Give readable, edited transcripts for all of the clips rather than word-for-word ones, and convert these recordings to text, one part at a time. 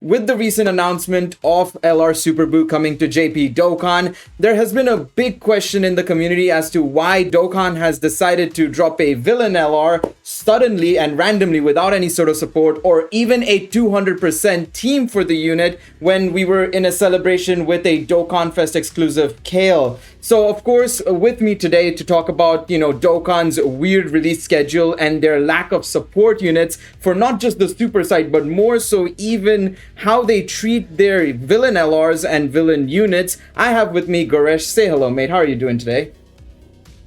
With the recent announcement of LR Super Boo coming to JP Dokkan, there has been a big question in the community as to why Dokkan has decided to drop a villain LR suddenly and randomly without any sort of support or even a 200% team for the unit when we were in a celebration with a Dokkan Fest exclusive Kale. So of course, with me today to talk about, Dokkan's weird release schedule and their lack of support units for not just the super side, but more so even how they treat their villain LRs and villain units. I have with me Goresh. Say hello, mate. How are you doing today?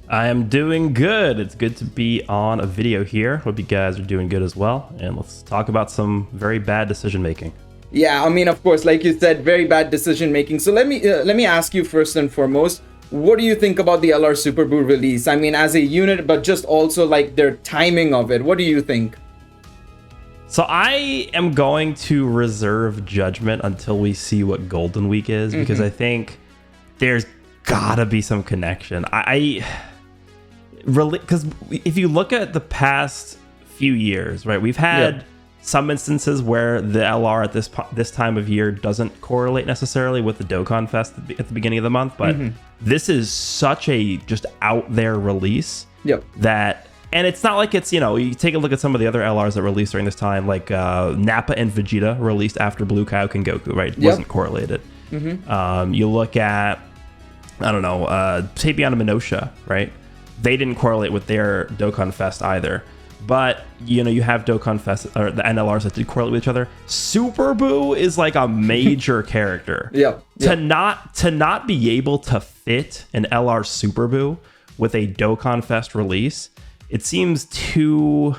I am doing good. It's good to be on a video here. Hope you guys are doing good as well. And let's talk about some very bad decision making. Yeah, I mean, of course, like you said, very bad decision making. So let me ask you first and foremost, what do you think about the LR Super Boo release? I mean, as a unit, but just also like their timing of it. What do you think? So I am going to reserve judgment until we see what Golden Week is, because I think there's gotta be some connection. I really, because if you look at the past few years, right, we've had some instances where the LR at this time of year doesn't correlate necessarily with the Dokkan Fest at the beginning of the month, but this is such a just out there release that. And it's not like it's, you take a look at some of the other LRs that released during this time, like Nappa and Vegeta released after Blue Kaioken and Goku, right? It wasn't correlated. You look at, I don't know, Tapion and Minosha, right? They didn't correlate with their Dokkan Fest either. But, you have Dokkan Fest, or the NLRs that did correlate with each other. Super Boo is like a major character. To not be able to fit an LR Super Boo with a Dokkan Fest release, it seems too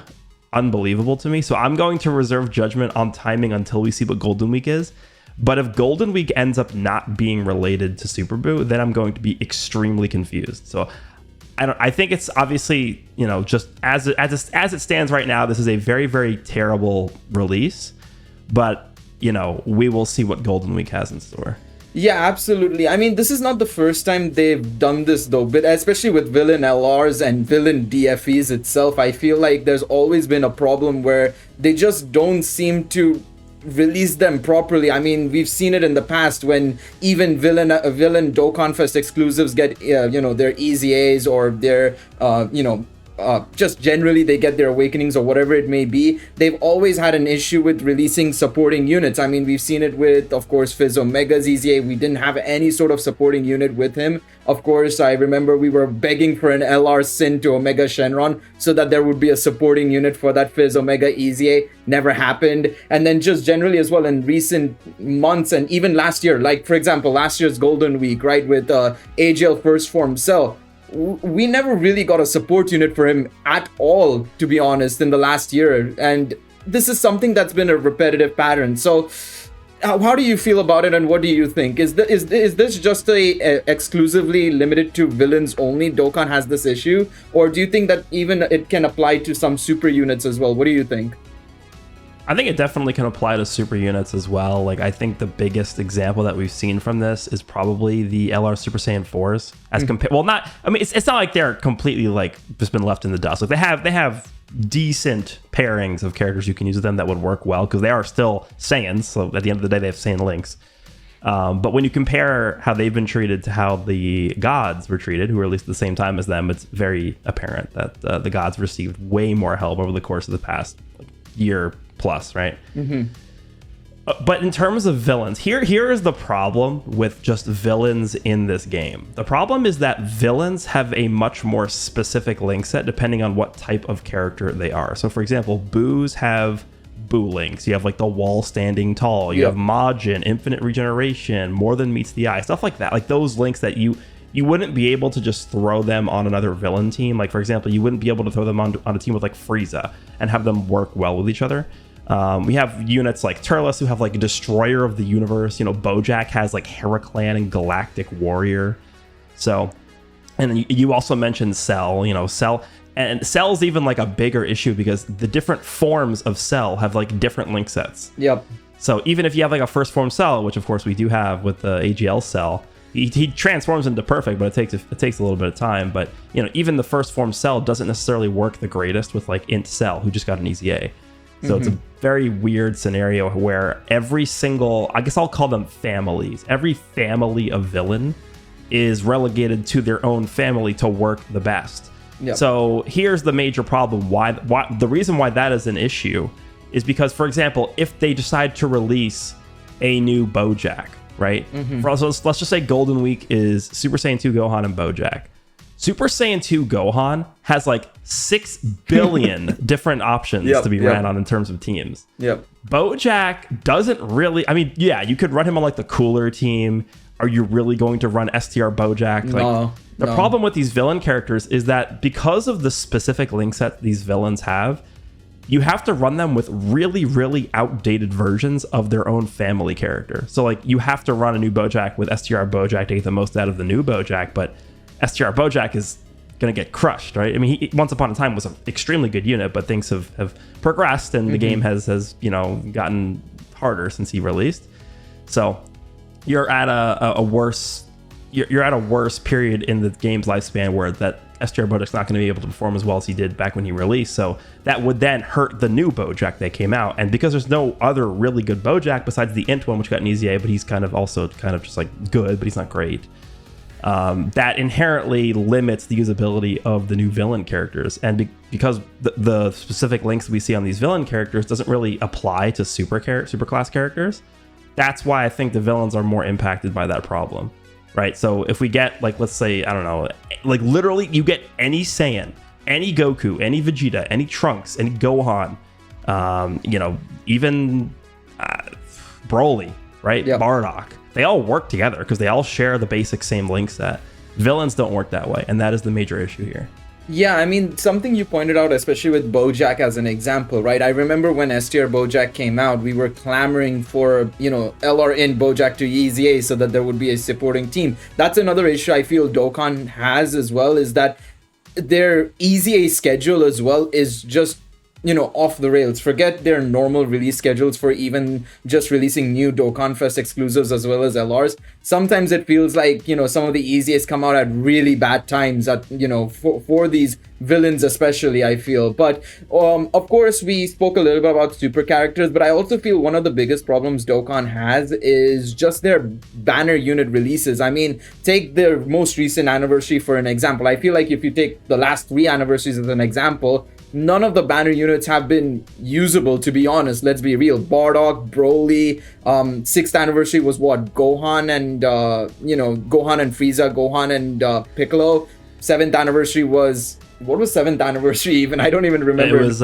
unbelievable to me. So I'm going to reserve judgment on timing until we see what Golden Week is. But if Golden Week ends up not being related to Super Boo, then I'm going to be extremely confused. So I think it's obviously, just as it stands right now, this is a very, very terrible release. But, we will see what Golden Week has in store. Yeah, absolutely. I mean, this is not the first time they've done this, though, but especially with villain LRs and villain DFEs itself, I feel like there's always been a problem where they just don't seem to release them properly. I mean, we've seen it in the past when even villain Dokkan Fest exclusives get, their EZAs or their, just generally they get their awakenings or whatever it may be. They've always had an issue with releasing supporting units. I mean, we've seen it with, of course, Fizz Omega's EZA. We didn't have any sort of supporting unit with him. Of course, I remember we were begging for an LR Sin to Omega Shenron so that there would be a supporting unit for that Fizz Omega EZA. Never happened. And then just generally as well in recent months and even last year, like for example, last year's Golden Week, right, with AGL First Form Cell, we never really got a support unit for him at all, to be honest, in the last year. And this is something that's been a repetitive pattern. So how do you feel about it and what do you think? Is this just exclusively limited to villains only? Dokkan has this issue? Or do you think that even it can apply to some super units as well? What do you think? I think it definitely can apply to super units as well. Like, I think the biggest example that we've seen from this is probably the LR Super Saiyan 4s as compared. Well, it's not like they're completely like just been left in the dust. Like they have decent pairings of characters you can use with them that would work well because they are still Saiyans. So at the end of the day, they have Saiyan links. But when you compare how they've been treated to how the gods were treated, who were released at the same time as them, it's very apparent that the gods received way more help over the course of the past year plus, right? But in terms of villains, here is the problem with just villains in this game. The problem is that villains have a much more specific link set depending on what type of character they are. So for example, Boos have Boo links. You have like the wall standing tall. You have Majin, infinite regeneration, more than meets the eye, stuff like that. Like those links that you wouldn't be able to just throw them on another villain team. Like for example, you wouldn't be able to throw them on a team with like Frieza and have them work well with each other. We have units like Turles who have like Destroyer of the Universe. Bojack has like Heraclan and Galactic Warrior. So, and then you also mentioned Cell. Cell, and Cell's even like a bigger issue because the different forms of Cell have like different link sets. So even if you have like a first form Cell, which of course we do have with the AGL Cell, he transforms into perfect, but it takes a little bit of time. But even the first form Cell doesn't necessarily work the greatest with like Int Cell, who just got an EZA. So it's a very weird scenario where every single, I guess I'll call them families, every family of villain is relegated to their own family to work the best. Yep. So here's the major problem. Why the reason why that is an issue is because, for example, if they decide to release a new BoJack, right? So let's just say Golden Week is Super Saiyan 2 Gohan and BoJack. Super Saiyan 2 Gohan has like 6 billion different options to be ran on in terms of teams. BoJack doesn't really, I mean, yeah, you could run him on like the cooler team. Are you really going to run STR BoJack? Like, the problem with these villain characters is that because of the specific link set these villains have, you have to run them with really, really outdated versions of their own family character. So like you have to run a new BoJack with STR BoJack to get the most out of the new BoJack, but STR BoJack is going to get crushed, right? I mean, he once upon a time was an extremely good unit, but things have progressed and the game has you know, gotten harder since he released. So you're at a worse you're at a worse period in the game's lifespan where that STR BoJack's not going to be able to perform as well as he did back when he released. So that would then hurt the new BoJack that came out. And because there's no other really good BoJack besides the Int one, which got an EZA, but he's kind of also kind of just like good, but he's not great. That inherently limits the usability of the new villain characters. And because the specific links we see on these villain characters doesn't really apply to superclass characters, that's why I think the villains are more impacted by that problem. Right, so if we get, like, let's say, I don't know, like, literally, you get any Saiyan, any Goku, any Vegeta, any Trunks, any Gohan, you know, even Broly, right, Bardock, they all work together because they all share the basic same link set. Villains don't work that way, and that is the major issue here. Yeah, I mean, something you pointed out, especially with BoJack as an example, right? I remember when STR BoJack came out, we were clamoring for, you know, LR in BoJack to EZA so that there would be a supporting team. That's another issue I feel Dokkan has as well, is that their EZA schedule as well is just, you know, off the rails. Forget their normal release schedules for even just releasing new Dokkan Fest exclusives as well as LRs. Sometimes it feels like, you know, some of the EZAs come out at really bad times at, you know, for these villains especially, I feel. But of course, we spoke a little bit about super characters, but I also feel one of the biggest problems Dokkan has is just their banner unit releases. I mean, take their most recent anniversary for an example. I feel like if you take the last 3 anniversaries as an example, none of the banner units have been usable, to be honest. Let's be real. Bardock, Broly, 6th anniversary was what? Gohan and, you know, Gohan and Frieza, Gohan and Piccolo. 7th anniversary was... What was 7th anniversary even? I don't even remember. It was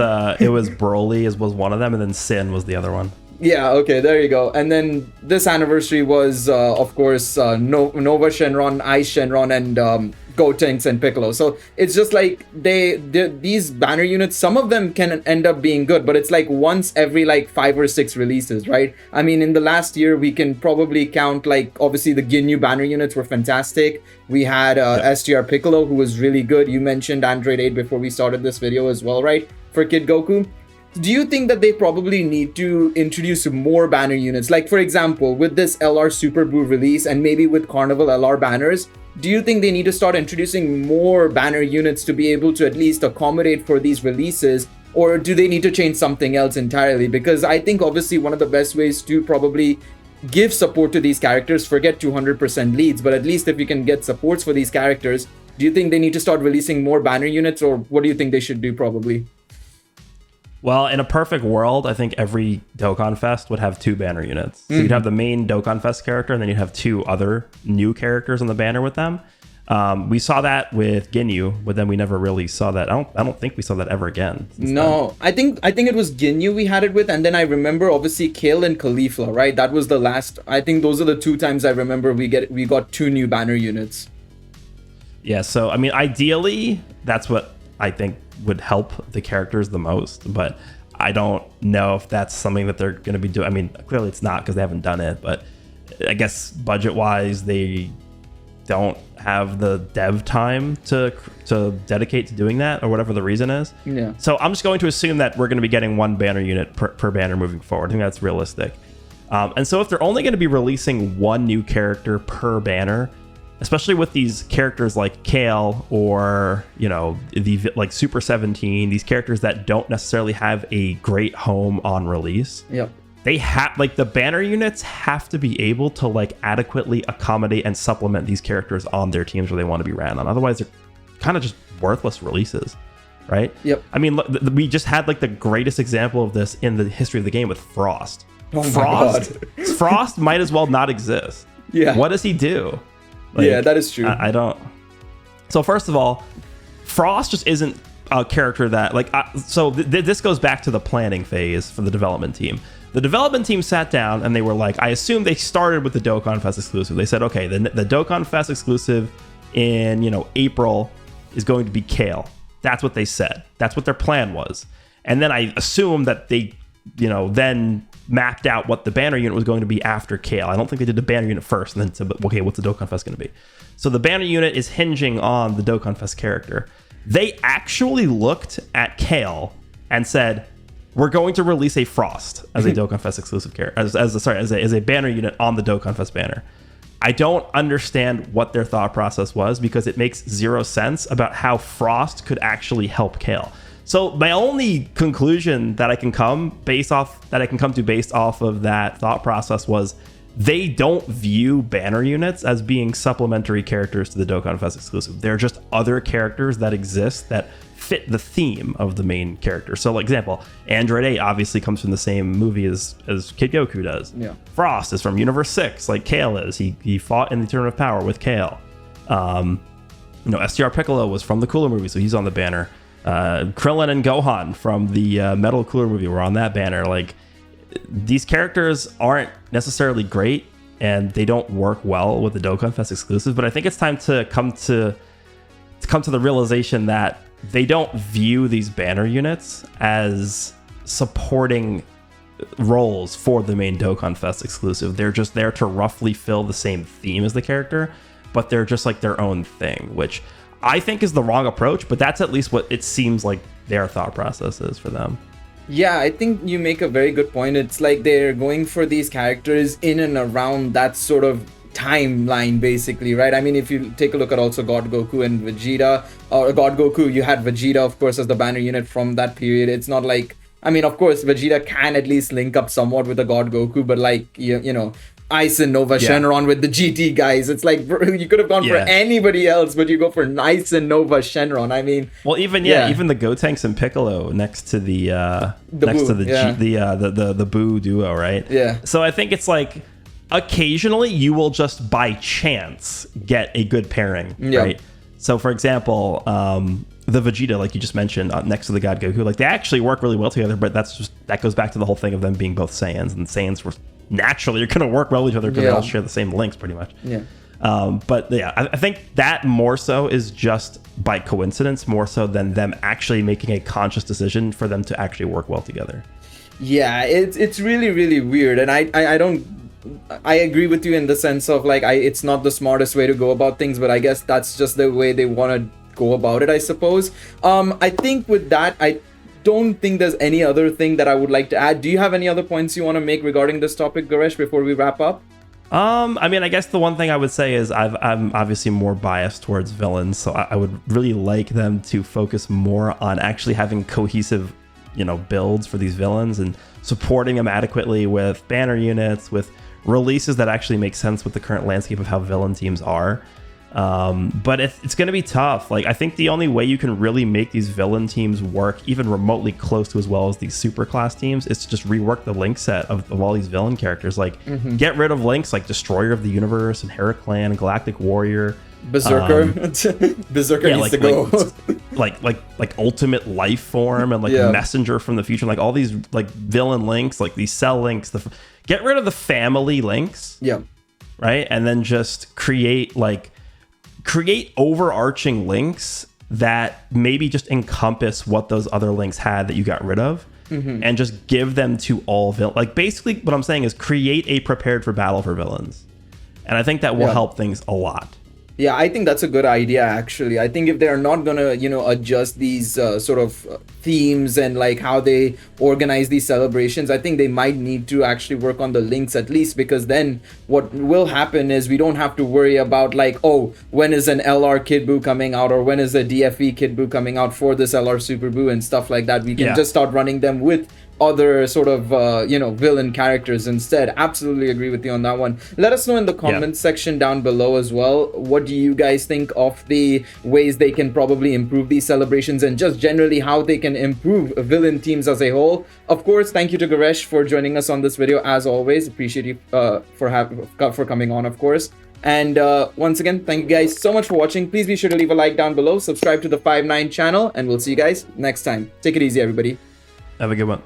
Broly was one of them, and then Sin was the other one. Yeah, okay, there you go. And then this anniversary was, of course, Nova Shenron, Ice Shenron, and Gotenks and Piccolo. So it's just like these banner units, some of them can end up being good, but it's like once every like 5 or 6 releases, right? I mean, in the last year, we can probably count, like, obviously the Ginyu banner units were fantastic. We had STR Piccolo, who was really good. You mentioned Android 8 before we started this video as well, right? For Kid Goku. Do you think that they probably need to introduce more banner units? Like, for example, with this LR Super Boo release and maybe with Carnival LR banners, do you think they need to start introducing more banner units to be able to at least accommodate for these releases? Or do they need to change something else entirely? Because I think obviously one of the best ways to probably give support to these characters, forget 200% leads, but at least if you can get supports for these characters, do you think they need to start releasing more banner units, or what do you think they should do probably? Well, in a perfect world, I think every Dokkan Fest would have 2 banner units. So you'd have the main Dokkan Fest character, and then you'd have 2 other new characters on the banner with them. We saw that with Ginyu, but then we never really saw that. I don't think we saw that ever again. No, I think it was Ginyu we had it with, and then I remember obviously Kale and Caulifla, right? That was the last. I think those are the 2 times I remember we got 2 new banner units. Yeah, so I mean, ideally, that's what I think would help the characters the most, but I don't know if that's something that they're going to be doing. I mean, clearly it's not because they haven't done it, but I guess budget-wise, they don't have the dev time to dedicate to doing that, or whatever the reason is. Yeah. So I'm just going to assume that we're going to be getting 1 banner unit per banner moving forward. I think that's realistic. And so if they're only going to be releasing 1 new character per banner, especially with these characters like Kale or, you know, the like Super 17, these characters that don't necessarily have a great home on release. Yep. They have, like, the banner units have to be able to like adequately accommodate and supplement these characters on their teams where they want to be ran on. Otherwise, they're kind of just worthless releases, right? Yep. I mean, we just had like the greatest example of this in the history of the game with Frost. Oh my Frost, God. Frost might as well not exist. Yeah. What does he do? Like, yeah, that is true. I don't. So first of all, Frost just isn't a character that like. This goes back to the planning phase for the development team. The development team sat down and they were like, I assume they started with the Dokkan Fest exclusive. They said, okay, the Dokkan Fest exclusive in, you know, April is going to be Kale. That's what they said. That's what their plan was. And then I assume that they, you know, then mapped out what the banner unit was going to be after Kale. I don't think they did the banner unit first and then said, okay, what's the Dokkan Fest going to be? So the banner unit is hinging on the Dokkan Fest character. They actually looked at Kale and said, we're going to release a Frost as a Dokkan Fest exclusive character, as a banner unit on the Dokkan Fest banner. I don't understand what their thought process was because it makes zero sense about how Frost could actually help Kale. So my only conclusion that I can come to based off of that thought process was they don't view banner units as being supplementary characters to the Dokkan Fest exclusive. They're just other characters that exist that fit the theme of the main character. So, like example, Android 8 obviously comes from the same movie as Kid Goku does. Yeah. Frost is from Universe 6, like Kale is. He fought in the Tournament of Power with Kale. STR Piccolo was from the Cooler movie, so he's on the banner. Krillin and Gohan from the Metal Cooler movie were on that banner. Like, these characters aren't necessarily great, and they don't work well with the Dokkan Fest exclusive. But I think it's time to come to the realization that they don't view these banner units as supporting roles for the main Dokkan Fest exclusive. They're just there to roughly fill the same theme as the character, but they're just like their own thing, which I think is the wrong approach, but that's at least what it seems like their thought process is for them. Yeah, I think you make a very good point. It's like they're going for these characters in and around that sort of timeline, basically, right? I mean, if you take a look at also God Goku and Vegeta, or God Goku, you had Vegeta, of course, as the banner unit from that period. It's not like, I mean, of course, Vegeta can at least link up somewhat with the God Goku, but like, you know, Ice and Nova Shenron with the GT guys. It's like, bro, you could have gone for anybody else, but you go for Ice and Nova Shenron. I mean, well, even the Gotenks and Piccolo next to the Boo duo, right? Yeah. So I think it's like occasionally you will just by chance get a good pairing, right? So for example, the Vegeta, like you just mentioned, next to the God Goku, like they actually work really well together, but that goes back to the whole thing of them being both Saiyans, and Saiyans were naturally are going to work well with each other because they all share the same links pretty much. Yeah. But yeah, I think that more so is just by coincidence, more so than them actually making a conscious decision for them to actually work well together. Yeah, it's really, really weird. And I agree with you in the sense of like, it's not the smartest way to go about things, but I guess that's just the way they want to go about it, I suppose. I think with that, I don't think there's any other thing that I would like to add. Do you have any other points you want to make regarding this topic, Goresh, before we wrap up? I mean, I guess the one thing I would say is I'm obviously more biased towards villains, so I would really like them to focus more on actually having cohesive, builds for these villains and supporting them adequately with banner units, with releases that actually make sense with the current landscape of how villain teams are. But it's going to be tough. Like, I think the only way you can really make these villain teams work even remotely close to as well as these super class teams is to just rework the link set of all these villain characters. Like, get rid of links like Destroyer of the Universe and Heraclan, Galactic Warrior, Berserker. Berserker needs to go. like Ultimate Life Form and Messenger from the Future. Like all these like villain links, like these cell links. Get rid of the family links. Yeah. Right, and then just create overarching links that maybe just encompass what those other links had that you got rid of, and just give them to all villains. Like, basically what I'm saying is create a prepared for battle for villains, and I think that will help things a lot. Yeah, I think that's a good idea, actually. I think if they're not gonna, adjust these sort of themes and like how they organize these celebrations, I think they might need to actually work on the links at least, because then what will happen is we don't have to worry about like, oh, when is an LR Kid Buu coming out, or when is a DFE Kid Buu coming out for this LR Super Buu and stuff like that. We can just start running them with other sort of villain characters instead. Absolutely agree with you on that one. Let us know in the comments section down below as well, what do you guys think of the ways they can probably improve these celebrations, and just generally how they can improve villain teams as a whole. Of course, thank you to Goresh for joining us on this video as always. Appreciate you for coming on, of course. And once again, thank you guys so much for watching. Please be sure to leave a like down below, subscribe to the 5-9 channel, and we'll see you guys next time. Take it easy, everybody. Have a good one.